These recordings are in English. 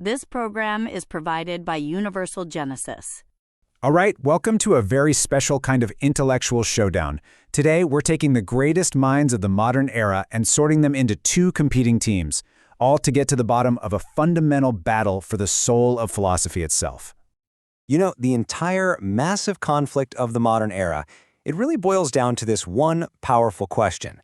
This program is provided by Universal Genesis. All right, welcome to a very special kind of intellectual showdown. Today, we're taking the greatest minds of the modern era and sorting them into two competing teams, all to get to the bottom of a fundamental battle for the soul of philosophy itself. You know, the entire massive conflict of the modern era, it really boils down to this one powerful question.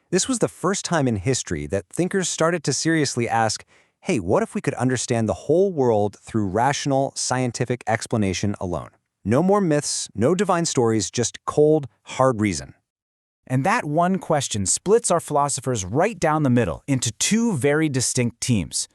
This was the first time in history that thinkers started to seriously ask, hey, what if we could understand the whole world through rational, scientific explanation alone? No more myths, no divine stories, just cold, hard reason. And that one question splits our philosophers right down the middle into two very distinct teams.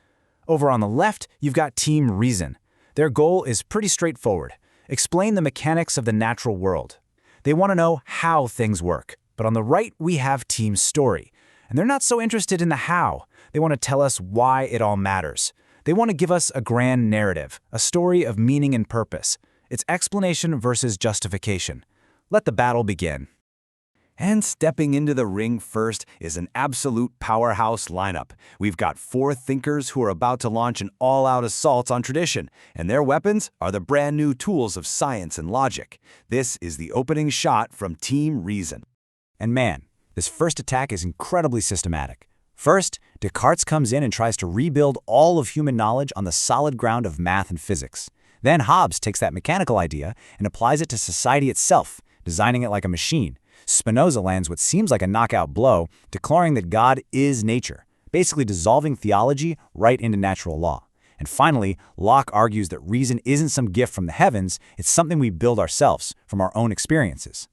Over on the left, you've got Team Reason. Their goal is pretty straightforward. Explain the mechanics of the natural world. They want to know how things work. But on the right, we have Team Story. And they're not so interested in the how. They want to tell us why it all matters. They want to give us a grand narrative, a story of meaning and purpose. It's explanation versus justification. Let the battle begin. And stepping into the ring first is an absolute powerhouse lineup. We've got four thinkers who are about to launch an all-out assault on tradition, and their weapons are the brand new tools of science and logic. This is the opening shot from Team Reason. And man, this first attack is incredibly systematic. First, Descartes comes in and tries to rebuild all of human knowledge on the solid ground of math and physics. Then Hobbes takes that mechanical idea and applies it to society itself, designing it like a machine. Spinoza lands what seems like a knockout blow, declaring that God is nature, basically dissolving theology right into natural law. And finally, Locke argues that reason isn't some gift from the heavens, it's something we build ourselves from our own experiences.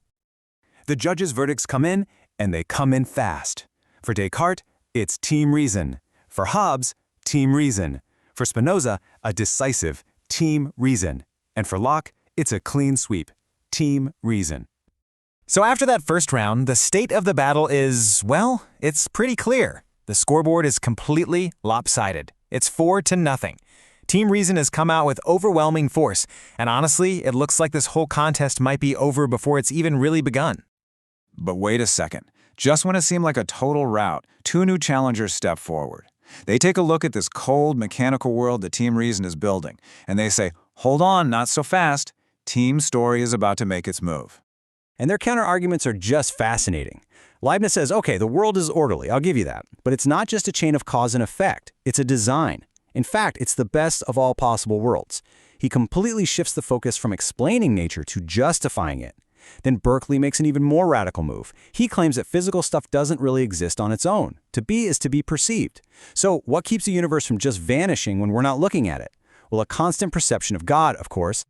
The judges' verdicts come in, and they come in fast. For Descartes, it's Team Reason. For Hobbes, Team Reason. For Spinoza, a decisive Team Reason. And for Locke, it's a clean sweep. Team Reason. So after that first round, the state of the battle is, well, it's pretty clear. The scoreboard is completely lopsided. It's 4-0. Team Reason has come out with overwhelming force, and honestly, it looks like this whole contest might be over before it's even really begun. But wait a second. Just when it seemed like a total rout, two new challengers step forward. They take a look at this cold, mechanical world that Team Reason is building, and they say, hold on, not so fast. Team Story is about to make its move. And their counter-arguments are just fascinating. Leibniz says, okay, the world is orderly, I'll give you that. But it's not just a chain of cause and effect, it's a design. In fact, it's the best of all possible worlds. He completely shifts the focus from explaining nature to justifying it. Then Berkeley makes an even more radical move. He claims that physical stuff doesn't really exist on its own. To be is to be perceived. So what keeps the universe from just vanishing when we're not looking at it? Well, a constant perception of God, of course.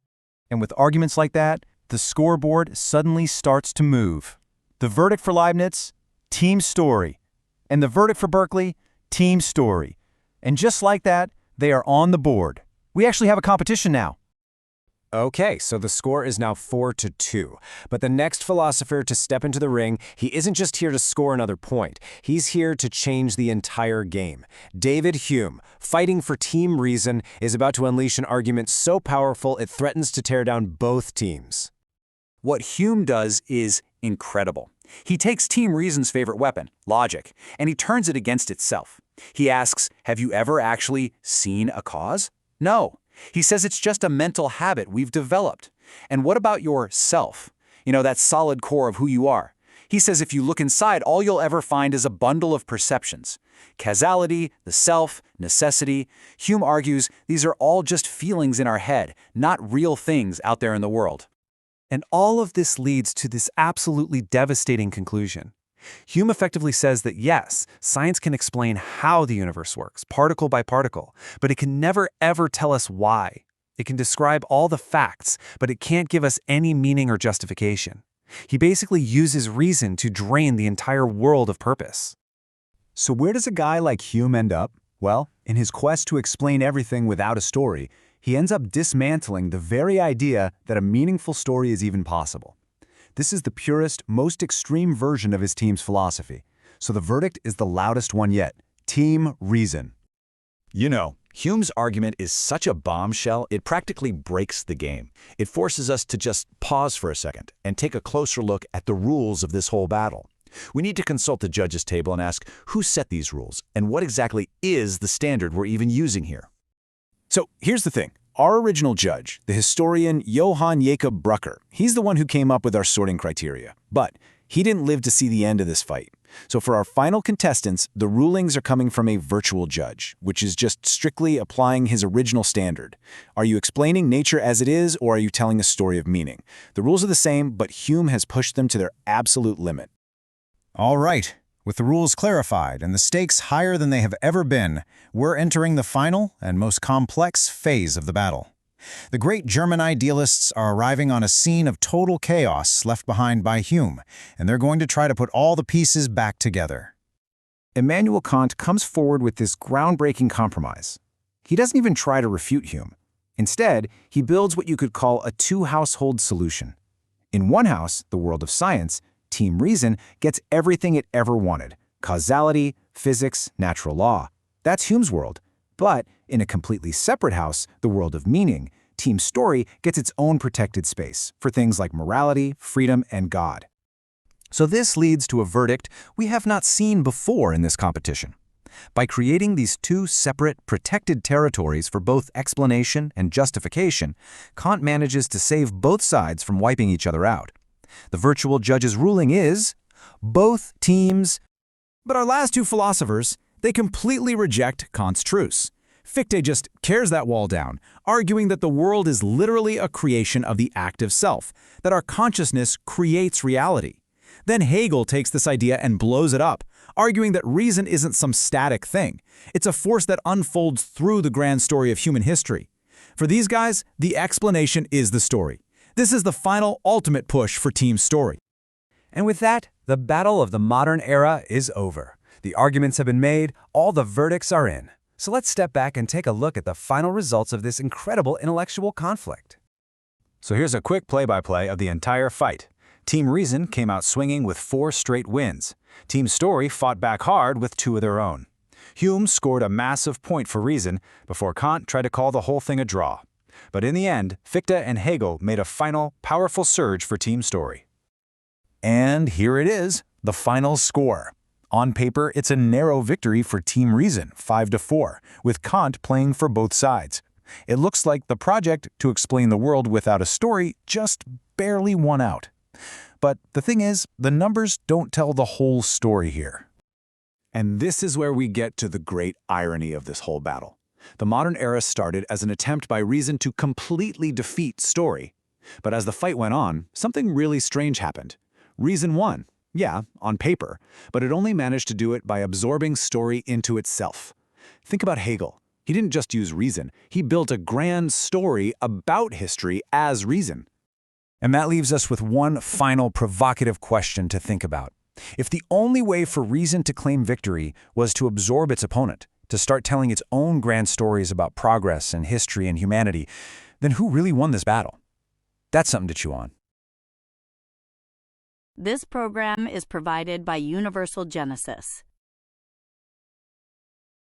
And with arguments like that, the scoreboard suddenly starts to move. The verdict for Leibniz, Team Story. And the verdict for Berkeley, Team Story. And just like that, they are on the board. We actually have a competition now. Okay, so the score is now 4-2. But the next philosopher to step into the ring, he isn't just here to score another point. He's here to change the entire game. David Hume, fighting for Team Reason, is about to unleash an argument so powerful it threatens to tear down both teams. What Hume does is incredible. He takes Team Reason's favorite weapon, logic, and he turns it against itself. He asks, have you ever actually seen a cause? No. He says it's just a mental habit we've developed. And what about your self? You know, that solid core of who you are. He says if you look inside, all you'll ever find is a bundle of perceptions. Causality, the self, necessity. Hume argues these are all just feelings in our head, not real things out there in the world. And all of this leads to this absolutely devastating conclusion. Hume effectively says that yes, science can explain how the universe works, particle by particle, but it can never ever tell us why. It can describe all the facts, but it can't give us any meaning or justification. He basically uses reason to drain the entire world of purpose. So where does a guy like Hume end up? Well, in his quest to explain everything without a story, he ends up dismantling the very idea that a meaningful story is even possible. This is the purest, most extreme version of his team's philosophy. So the verdict is the loudest one yet. Team Reason. You know, Hume's argument is such a bombshell, it practically breaks the game. It forces us to just pause for a second and take a closer look at the rules of this whole battle. We need to consult the judges' table and ask who set these rules and what exactly is the standard we're even using here. So here's the thing. Our original judge, the historian Johann Jakob Brucker, he's the one who came up with our sorting criteria. But he didn't live to see the end of this fight. So for our final contestants, the rulings are coming from a virtual judge, which is just strictly applying his original standard. Are you explaining nature as it is, or are you telling a story of meaning? The rules are the same, but Hume has pushed them to their absolute limit. All right. With the rules clarified and the stakes higher than they have ever been, we're entering the final and most complex phase of the battle. The great German idealists are arriving on a scene of total chaos left behind by Hume, and they're going to try to put all the pieces back together. Immanuel Kant comes forward with this groundbreaking compromise. He doesn't even try to refute Hume. Instead, he builds what you could call a two-household solution. In one house, the world of science, Team Reason gets everything it ever wanted: causality, physics, natural law. That's Hume's world. But in a completely separate house, the world of meaning, Team Story gets its own protected space for things like morality, freedom, and God. So this leads to a verdict we have not seen before in this competition. By creating these two separate, protected territories for both explanation and justification, Kant manages to save both sides from wiping each other out. The virtual judge's ruling is, both teams. But our last two philosophers, they completely reject Kant's truce. Fichte just tears that wall down, arguing that the world is literally a creation of the active self, that our consciousness creates reality. Then Hegel takes this idea and blows it up, arguing that reason isn't some static thing. It's a force that unfolds through the grand story of human history. For these guys, the explanation is the story. This is the final, ultimate push for Team Story. And with that, the battle of the modern era is over. The arguments have been made, all the verdicts are in. So let's step back and take a look at the final results of this incredible intellectual conflict. So here's a quick play-by-play of the entire fight. Team Reason came out swinging with 4 straight wins. Team Story fought back hard with 2 of their own. Hume scored a massive point for Reason before Kant tried to call the whole thing a draw. But in the end, Fichte and Hegel made a final, powerful surge for Team Story. And here it is, the final score. On paper, it's a narrow victory for Team Reason, 5-4, with Kant playing for both sides. It looks like the project to explain the world without a story just barely won out. But the thing is, the numbers don't tell the whole story here. And this is where we get to the great irony of this whole battle. The modern era started as an attempt by Reason to completely defeat Story. But as the fight went on, something really strange happened. Reason won. Yeah, on paper, but it only managed to do it by absorbing Story into itself. Think about Hegel. He didn't just use reason, he built a grand story about history as reason. And that leaves us with one final provocative question to think about. If the only way for Reason to claim victory was to absorb its opponent, to start telling its own grand stories about progress and history and humanity, then who really won this battle? That's something to chew on. This program is provided by Universal Genesis.